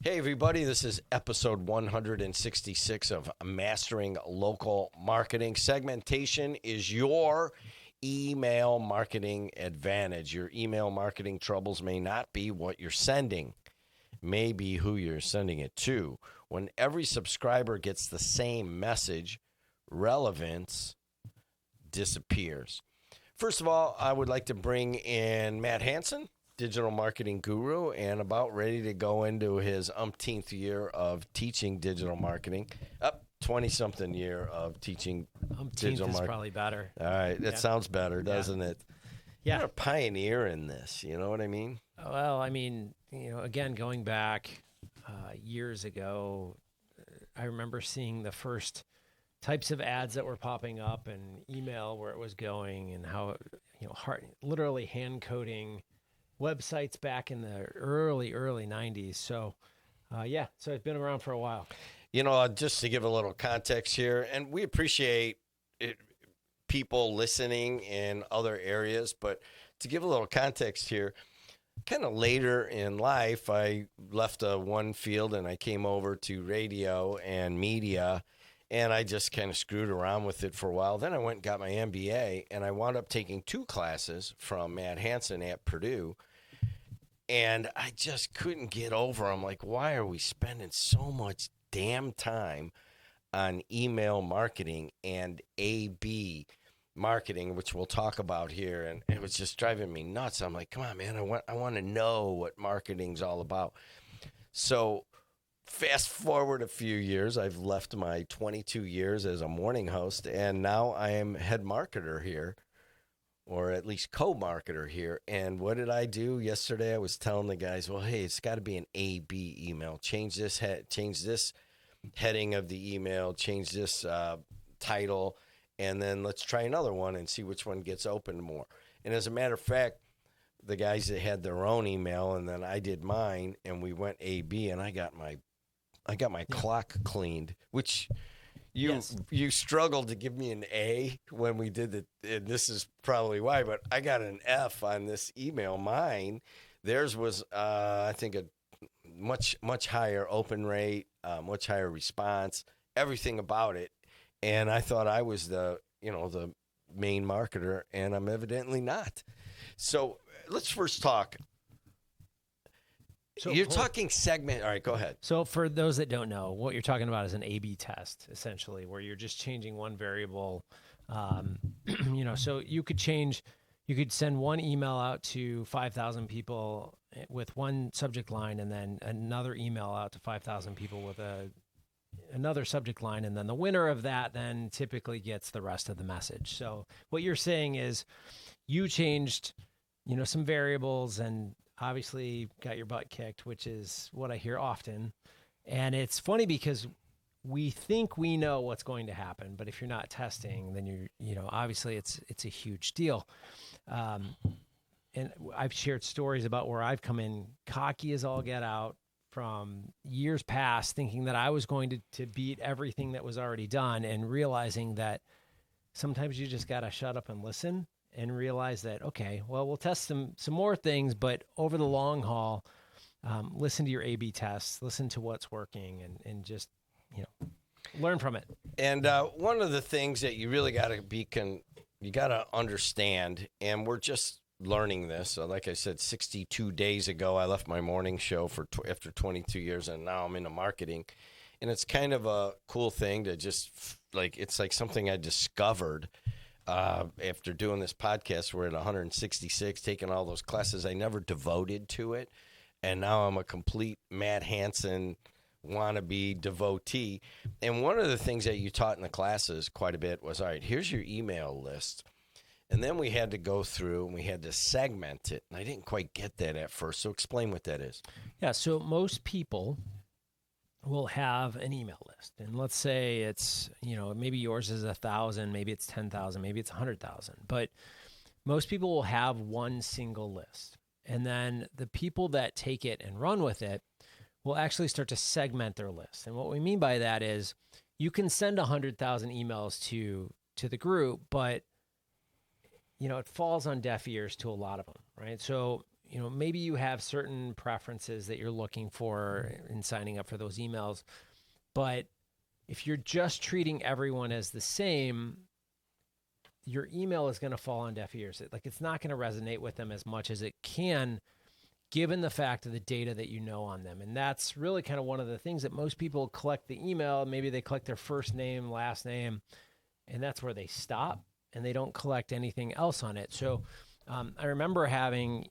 Hey, everybody, this is episode 166 of Mastering Local Marketing. Segmentation is your email marketing advantage. Your email marketing troubles may not be what you're sending, may be who you're sending it to. When every subscriber gets the same message, relevance disappears. First of all, I would like to bring in Matt Hansen, digital marketing guru, and about ready to go into his umpteenth year of teaching digital marketing. 20-something year of teaching digital marketing. Is probably better. All right, that sounds better, doesn't it? Yeah. You're a pioneer in this, you know what I mean? Well, I mean, again, going back years ago, I remember seeing the first types of ads that were popping up and email where it was going and how, literally hand coding websites back in the early 90s. So, so it's been around for a while. Just to give a little context here, and we appreciate it, people listening in other areas, but to give a little context here, kind of later in life, I left one field and I came over to radio and media, and I just kind of screwed around with it for a while. Then I went and got my MBA, and I wound up taking 2 classes from Matt Hansen at Purdue. And I just couldn't get over. I'm like, why are we spending so much damn time on email marketing and A/B marketing, which we'll talk about here? And it was just driving me nuts. I'm like, come on, man, I want to know what marketing's all about. So fast forward a few years, I've left my 22 years as a morning host, and now I am head marketer here, or at least co-marketer here. And what did I do yesterday? I was telling the guys, well, hey, it's got to be an A/B email. Change this heading of the email, change this title, and then let's try another one and see which one gets opened more. And as a matter of fact, the guys that had their own email, and then I did mine, and we went A/B, and I got my clock cleaned, which you struggled to give me an A when we did it, and this is probably why, but I got an F on this email. Mine, theirs was, I think, a much higher open rate, much higher response, everything about it. And I thought I was the main marketer, and I'm evidently not. So let's first talk. So you're talking segment. All right, go ahead. So for those that don't know, what you're talking about is an A/B test, essentially, where you're just changing one variable. So you could send one email out to 5,000 people with one subject line, and then another email out to 5,000 people with another subject line, and then the winner of that then typically gets the rest of the message. So what you're saying is you changed, some variables, and obviously got your butt kicked, which is what I hear often. And it's funny because we think we know what's going to happen, but if you're not testing, then obviously it's a huge deal. And I've shared stories about where I've come in cocky as all get out from years past, thinking that I was going to beat everything that was already done, and realizing that sometimes you just got to shut up and listen and realize that, okay, well, we'll test some more things, but over the long haul, listen to your A/B tests, listen to what's working, and just, learn from it. And one of the things that you really got to understand, and we're just learning this. So like I said, 62 days ago, I left my morning show after 22 years, and now I'm into marketing. And it's kind of a cool thing to just it's like something I discovered after doing this podcast. We're at 166, taking all those classes. I never devoted to it. And now I'm a complete Matt Hansen wannabe devotee. And one of the things that you taught in the classes quite a bit was, all right, here's your email list. And then we had to go through and we had to segment it. And I didn't quite get that at first. So explain what that is. Yeah, so most people will have an email list. And let's say it's, maybe yours is 1,000, maybe it's 10,000, maybe it's 100,000. But most people will have one single list. And then the people that take it and run with it will actually start to segment their list. And what we mean by that is you can send 100,000 emails to the group, but it falls on deaf ears to a lot of them, right? So, maybe you have certain preferences that you're looking for in signing up for those emails, but if you're just treating everyone as the same, your email is going to fall on deaf ears. It's not going to resonate with them as much as it can, given the fact of the data that you know on them. And that's really kind of one of the things that most people collect the email. Maybe they collect their first name, last name, and that's where they stop, and they don't collect anything else on it. So I remember having,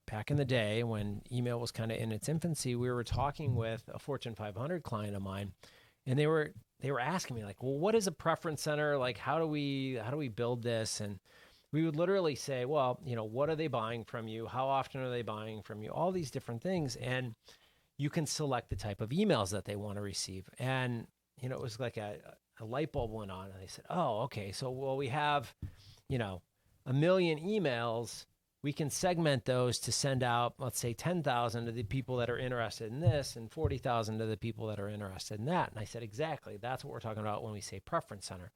back in the day when email was kind of in its infancy, we were talking with a Fortune 500 client of mine, and they were asking me well, what is a preference center? How do we build this? And we would literally say, well, what are they buying from you? How often are they buying from you? All these different things. And you can select the type of emails that they want to receive. And, it was like a light bulb went on, and they said, oh, okay. So, well, we have, 1 million emails. We can segment those to send out, let's say, 10,000 to the people that are interested in this and 40,000 to the people that are interested in that. And I said, exactly. That's what we're talking about when we say preference center.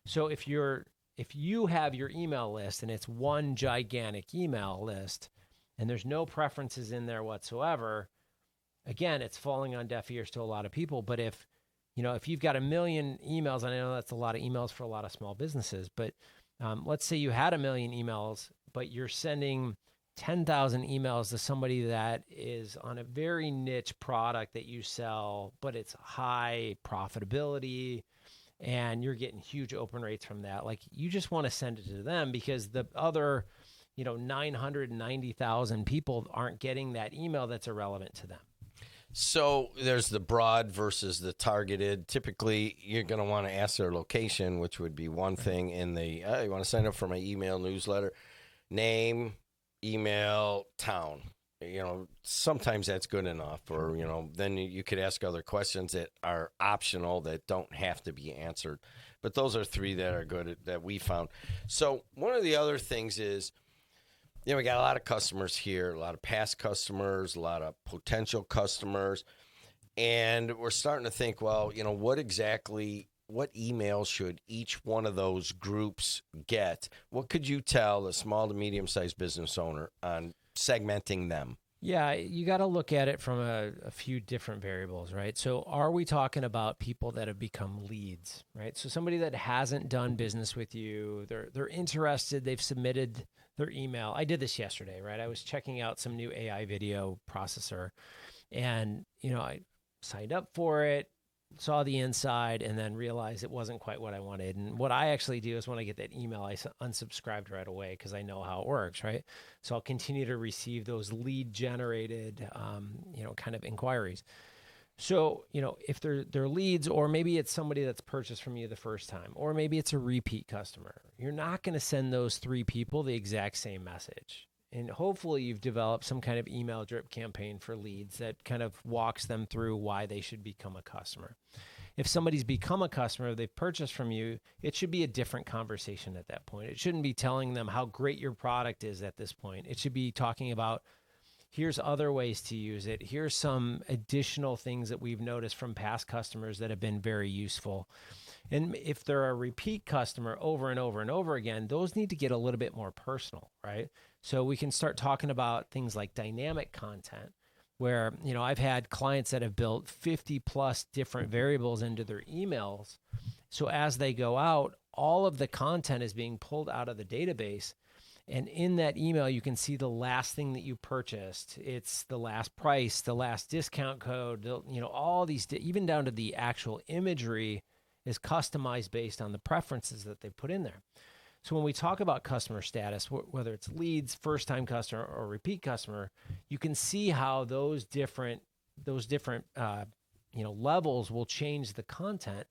So if you have your email list and it's one gigantic email list and there's no preferences in there whatsoever, again, it's falling on deaf ears to a lot of people. But if you've got 1 million emails, and I know that's a lot of emails for a lot of small businesses, but let's say you had 1 million emails, but you're sending 10,000 emails to somebody that is on a very niche product that you sell, but it's high profitability and you're getting huge open rates from that. You just want to send it to them because the other, 990,000 people aren't getting that email that's irrelevant to them. So there's the broad versus the targeted. Typically, you're going to want to ask their location, which would be one thing in the, you want to sign up for my email newsletter, name, email, town. Sometimes that's good enough. Or, then you could ask other questions that are optional that don't have to be answered. But those are 3 that are good that we found. So one of the other things is, we got a lot of customers here, a lot of past customers, a lot of potential customers. And we're starting to think, well, what email should each one of those groups get? What could you tell a small to medium-sized business owner on segmenting them? Yeah, you got to look at it from a few different variables, right? So are we talking about people that have become leads, right? So somebody that hasn't done business with you, they're interested, they've submitted their email. I did this yesterday, right? I was checking out some new AI video processor, and, I signed up for it, saw the inside, and then realized it wasn't quite what I wanted. And what I actually do is when I get that email, I unsubscribed right away because I know how it works, right? So I'll continue to receive those lead generated, kind of inquiries. So, if they're leads, or maybe it's somebody that's purchased from you the first time, or maybe it's a repeat customer, you're not going to send those 3 people the exact same message. And hopefully you've developed some kind of email drip campaign for leads that kind of walks them through why they should become a customer. If somebody's become a customer, they've purchased from you, it should be a different conversation at that point. It shouldn't be telling them how great your product is at this point. It should be talking about, here's other ways to use it. Here's some additional things that we've noticed from past customers that have been very useful. And if they're a repeat customer over and over and over again, those need to get a little bit more personal, right? So we can start talking about things like dynamic content, where, I've had clients that have built 50 plus different variables into their emails. So as they go out, all of the content is being pulled out of the database. And in that email, you can see the last thing that you purchased. It's the last price, the last discount code, all these, even down to the actual imagery is customized based on the preferences that they put in there. So when we talk about customer status, whether it's leads, first-time customer, or repeat customer, you can see how those different levels will change the content.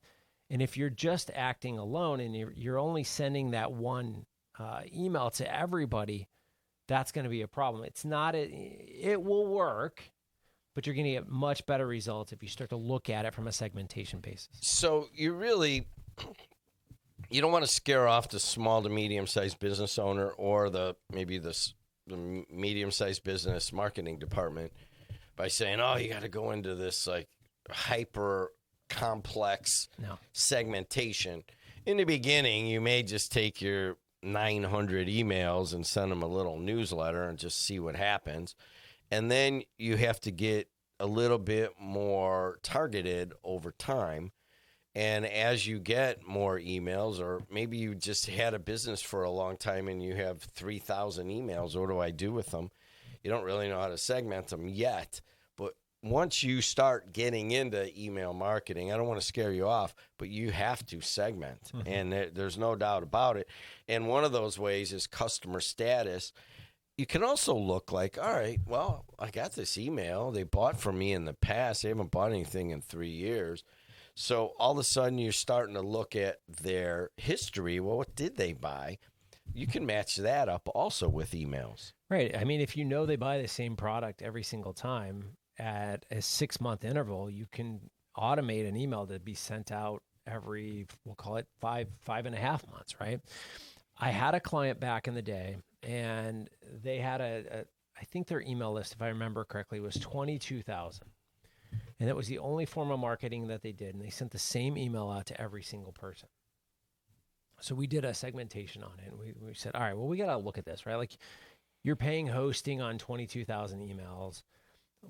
And if you're just acting alone and you're only sending that one email to everybody, that's going to be a problem. It will work, but you're going to get much better results if you start to look at it from a segmentation basis. So you don't want to scare off the small to medium-sized business owner or the medium-sized business marketing department by saying, oh, you got to go into this hyper complex segmentation. In the beginning, you may just take your 900 emails and send them a little newsletter and just see what happens. And then you have to get a little bit more targeted over time. And as you get more emails, or maybe you just had a business for a long time and you have 3,000 emails, what do I do with them? You don't really know how to segment them yet. But once you start getting into email marketing, I don't want to scare you off, but you have to segment. Mm-hmm. And there's no doubt about it. And one of those ways is customer status. You can also look like, all right, well, I got this email. They bought from me in the past. They haven't bought anything in 3 years. So all of a sudden you're starting to look at their history. Well, what did they buy? You can match that up also with emails. Right. I mean, if you know they buy the same product every single time at a 6-month interval, you can automate an email to be sent out every, we'll call it 5.5 months, right? I had a client back in the day, and they had I think their email list, if I remember correctly, was 22,000. And it was the only form of marketing that they did. And they sent the same email out to every single person. So we did a segmentation on it. And we said, all right, well, we got to look at this, right? Like, you're paying hosting on 22,000 emails.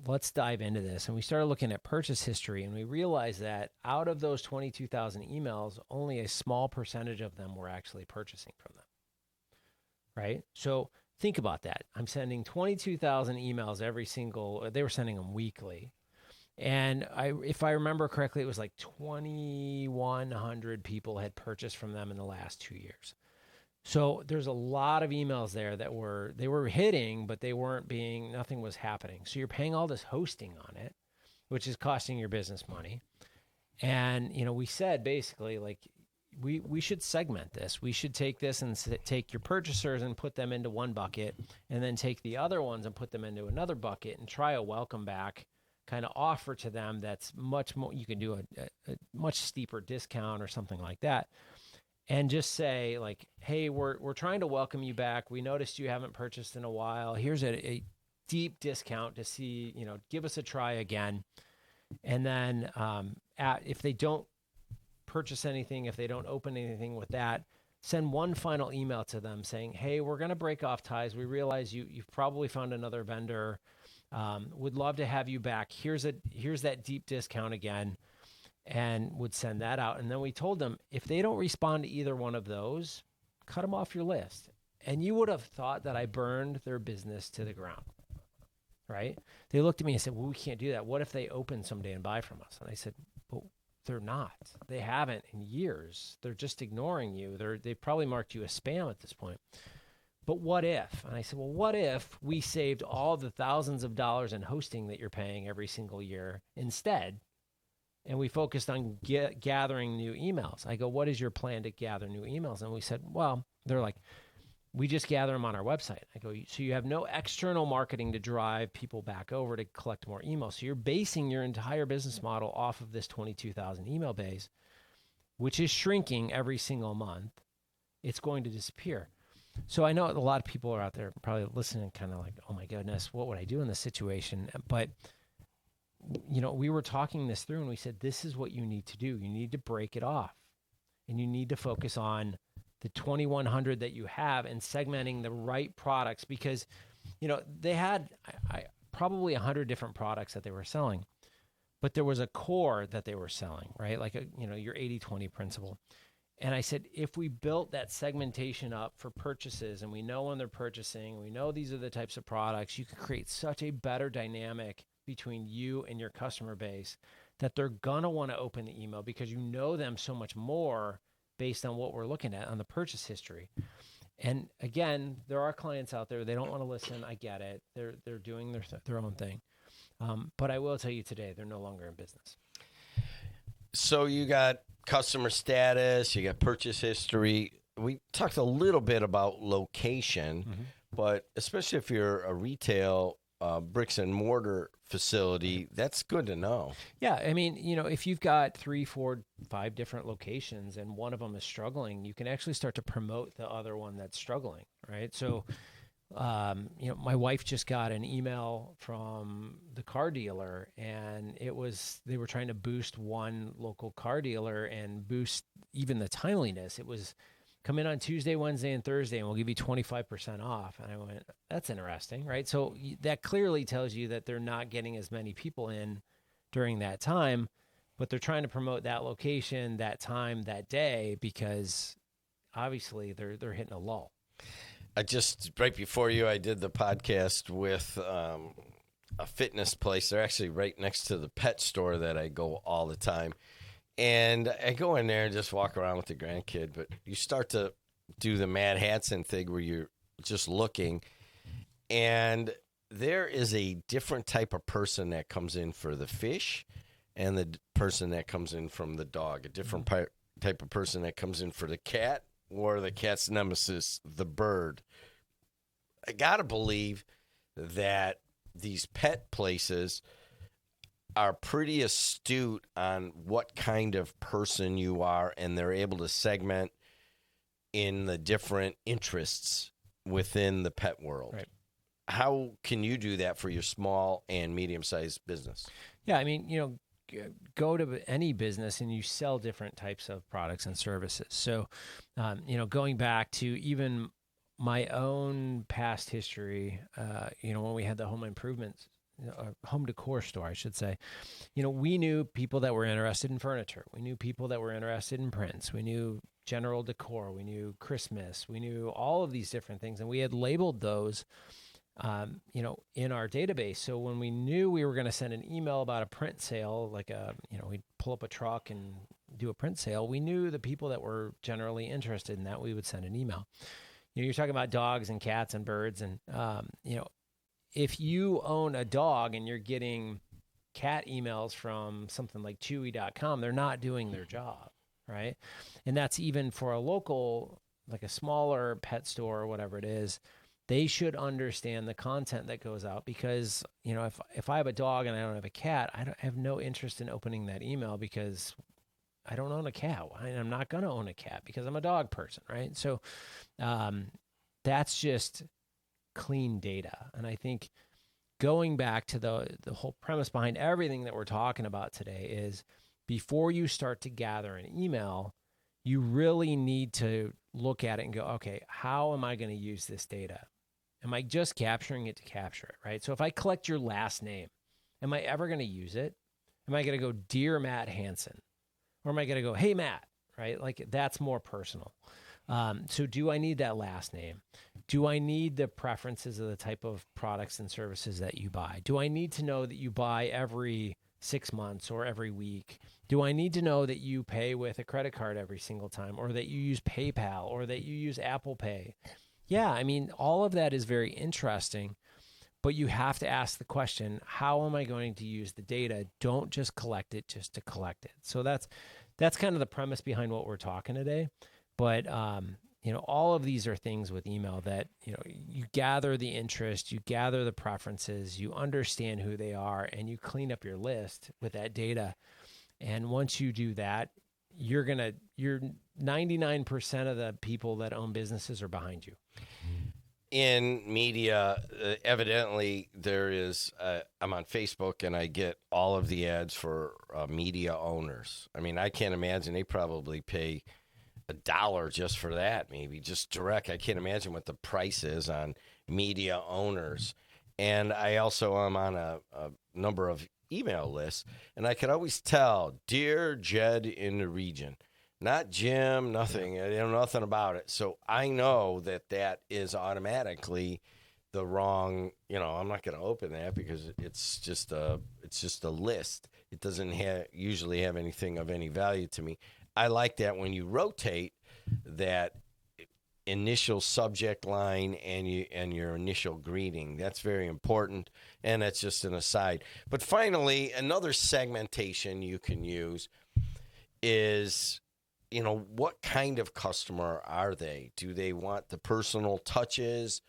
Let's dive into this. And we started looking at purchase history, and we realized that out of those 22,000 emails, only a small percentage of them were actually purchasing from them, right? So think about that. I'm sending 22,000 emails they were sending them weekly. And if I remember correctly, it was like 2,100 people had purchased from them in the last 2 years. So there's a lot of emails there that they were hitting, but nothing was happening. So you're paying all this hosting on it, which is costing your business money. And, we said basically, like, we should segment this. We should take this and take your purchasers and put them into one bucket, and then take the other ones and put them into another bucket, and try a welcome back kind of offer to them that's much more. You can do a much steeper discount or something like that. And just say, like, hey, we're trying to welcome you back. We noticed you haven't purchased in a while. Here's a deep discount to see, give us a try again. And then if they don't purchase anything, if they don't open anything with that, send one final email to them saying, hey, we're going to break off ties. We realize you've probably found another vendor. Would love to have you back. Here's that deep discount again. And would send that out. And then we told them, if they don't respond to either one of those, cut them off your list. And you would have thought that I burned their business to the ground, right? They looked at me and said, well, we can't do that. What if they open someday and buy from us? And I said, well, they're not. They haven't in years. They're just ignoring you. They probably marked you as spam at this point. But what if? And I said, well, what if we saved all the thousands of dollars in hosting that you're paying every single year instead? And we focused on gathering new emails. I go, what is your plan to gather new emails? And we said, well, they're like, we just gather them on our website. I go, so you have no external marketing to drive people back over to collect more emails. So you're basing your entire business model off of this 22,000 email base, which is shrinking every single month. It's going to disappear. So I know a lot of people are out there probably listening kind of like, oh my goodness, what would I do in this situation? But we were talking this through, and we said, this is what you need to do. You need to break it off, and you need to focus on the 2,100 that you have and segmenting the right products, because, they had probably 100 different products that they were selling, but there was a core that they were selling, right? Like, your 80-20 principle. And I said, if we built that segmentation up for purchases, and we know when they're purchasing, we know these are the types of products, you can create such a better dynamic between you and your customer base that they're going to want to open the email, because you know them so much more based on what we're looking at on the purchase history. And again, there are clients out there, they don't want to listen. I get it. They're doing their own thing. But I will tell you today, they're no longer in business. So you got customer status, you got purchase history. We talked a little bit about location, but especially if you're a retail bricks and mortar facility, that's good to know. Yeah. I mean, if you've got 3, 4, 5 different locations and one of them is struggling, you can actually start to promote the other one that's struggling, right? So, my wife just got an email from the car dealer, and they were trying to boost one local car dealer and boost even the timeliness. It was come in on Tuesday, Wednesday, and Thursday, and we'll give you 25% off. And I went, that's interesting, right? So that clearly tells you that they're not getting as many people in during that time, but they're trying to promote that location, that time, that day, because obviously they're hitting a lull. I just, right before you, I did the podcast with a fitness place. They're actually right next to the pet store that I go all the time. And I go in there and just walk around with the grandkid. But you start to do the Mad Hansen thing where you're just looking. And there is a different type of person that comes in for the fish and the person that comes in from the dog. A different type of person that comes in for the cat or the cat's nemesis, the bird. I got to believe that these pet places are pretty astute on what kind of person you are, and they're able to segment in the different interests within the pet world. Right. How can you do that for your small and medium-sized business? Yeah, I mean, go to any business and you sell different types of products and services. So, going back to even my own past history, when we had the home improvements, home decor store, I should say, we knew people that were interested in furniture. We knew people that were interested in prints. We knew general decor. We knew Christmas. We knew all of these different things. And we had labeled those, in our database. So when we knew we were going to send an email about a print sale, we'd pull up a truck and do a print sale, we knew the people that were generally interested in that, we would send an email. You're talking about dogs and cats and birds. And, if you own a dog and you're getting cat emails from something like Chewy.com, they're not doing their job, right? And that's even for a local, like a smaller pet store or whatever it is. They should understand the content that goes out because, if I have a dog and I don't have a cat, I have no interest in opening that email because I don't own a cat. I'm not going to own a cat because I'm a dog person, right? So that's just clean data. And I think going back to the whole premise behind everything that we're talking about today is before you start to gather an email, you really need to look at it and go, okay, how am I going to use this data? Am I just capturing it to capture it, right? So if I collect your last name, am I ever going to use it? Am I going to go, Dear Matt Hansen? Or am I going to go, Hey, Matt, right? Like that's more personal. So do I need that last name? Do I need the preferences of the type of products and services that you buy? Do I need to know that you buy every 6 months or every week? Do I need to know that you pay with a credit card every single time or that you use PayPal or that you use Apple Pay? Yeah, I mean, all of that is very interesting, but you have to ask the question, how am I going to use the data? Don't just collect it just to collect it. So that's kind of the premise behind what we're talking today. But, all of these are things with email that, you gather the interest, you gather the preferences, you understand who they are, and you clean up your list with that data. And once you do that, you're 99% of the people that own businesses are behind you. In media, evidently there is, I'm on Facebook and I get all of the ads for media owners. I mean, I can't imagine they probably pay $1 just for that, maybe just direct. I can't imagine what the price is on media owners. And I also am on a number of email lists, and I can always tell, Dear Jed in the region, not Jim, nothing. I know nothing about it. So I know that is automatically the wrong, I'm not going to open that because it's just a list. It doesn't usually have anything of any value to me. I like that when you rotate that initial subject line and your initial greeting. That's very important, and that's just an aside. But finally, another segmentation you can use is, what kind of customer are they? Do they want the personal touches?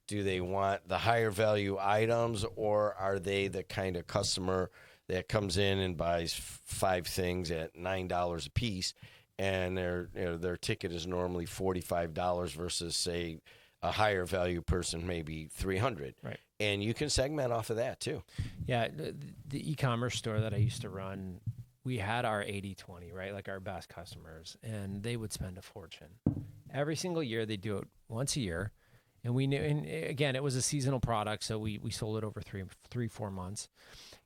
Do they want the higher value items, or are they the kind of customer that comes in and buys 5 things at $9 a piece, and their ticket is normally $45 versus, say, a higher value person maybe $300. Right. And you can segment off of that too. Yeah, the e-commerce store that I used to run, we had our 80-20, right? Like our best customers, and they would spend a fortune. Every single year, they do it once a year. And we knew, and again, it was a seasonal product, so we sold it over 4 months.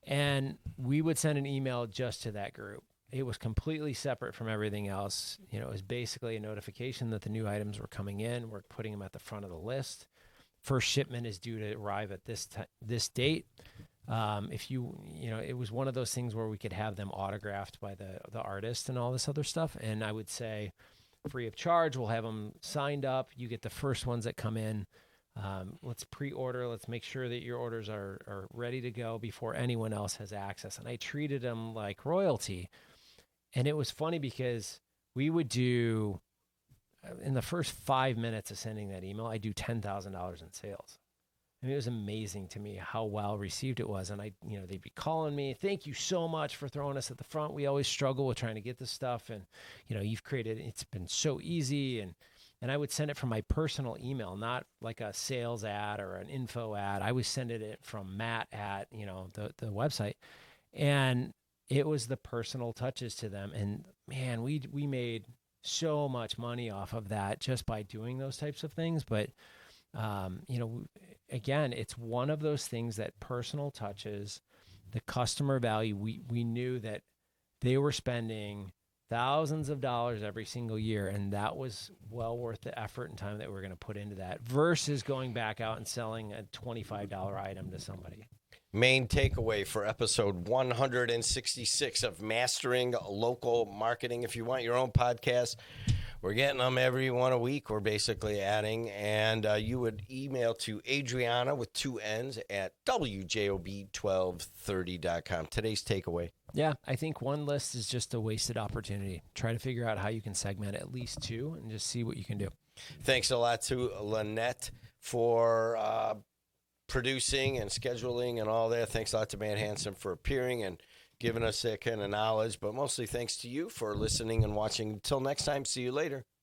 And we would send an email just to that group. It was completely separate from everything else. It was basically a notification that the new items were coming in. We're putting them at the front of the list. First shipment is due to arrive at this date. If it was one of those things where we could have them autographed by the artist and all this other stuff. And I would say, free of charge, we'll have them signed up. You get the first ones that come in. Let's pre-order. Let's make sure that your orders are ready to go before anyone else has access. And I treated them like royalty. And it was funny because we would do, in the first 5 minutes of sending that email, I do $10,000 in sales. I mean, it was amazing to me how well received it was. And they'd be calling me, thank you so much for throwing us at the front. We always struggle with trying to get this stuff. And, you've created, it's been so easy. And I would send it from my personal email, not like a sales ad or an info ad. I was sending it from Matt at, the website. And it was the personal touches to them. And man, we made so much money off of that just by doing those types of things. But, again, it's one of those things that personal touches, the customer value. We knew that they were spending thousands of dollars every single year, and that was well worth the effort and time that we're going to put into that versus going back out and selling a $25 item to somebody. Main takeaway for episode 166 of Mastering Local Marketing. If you want your own podcast, we're getting them every one a week. We're basically adding, and you would email to Adriana with 2 N's at wjob1230.com. Today's takeaway. Yeah, I think one list is just a wasted opportunity. Try to figure out how you can segment at least 2 and just see what you can do. Thanks a lot to Lynette for producing and scheduling and all that. Thanks a lot to Matt Hansen for appearing and giving us that kind of knowledge. But mostly thanks to you for listening and watching. Until next time, see you later.